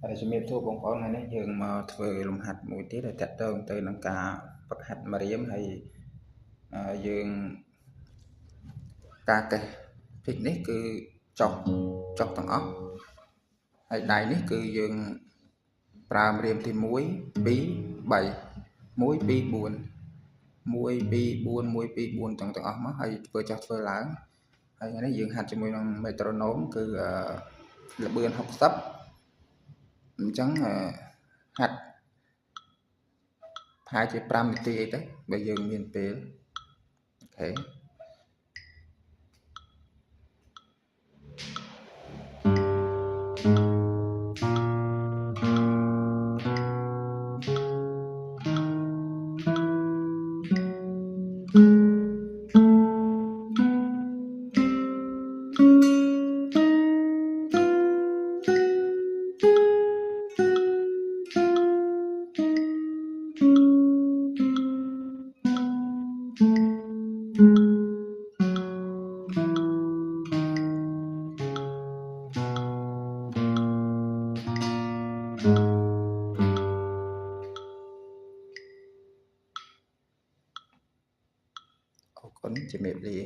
ជំរាបសួរបងប្អូនថ្ងៃនេះយើងមកធ្វើលំហាត់មួយទៀតដែលតាក់ទងទៅនឹងការហ្វឹកហាត់ម្រាមហើយយើងការកេះភីកនេះគឺចុះទាំងអស់ហើយដៃនេះគឺយើងប្រើម្រាមទី1 2 3 1 2 4 1 2 4 1 2 4ទាំងអស់មកហើយធ្វើចុះធ្វើឡើងហើយថ្ងៃនេះយើងហាត់ជាមួយនឹងមេត្រូណូមគឺល្បឿន60អញ្ចឹងហាត់ប្រហែលជា5នាទីអីទៅបើយើងមានពេលអូខេអរគុណជំរាបលា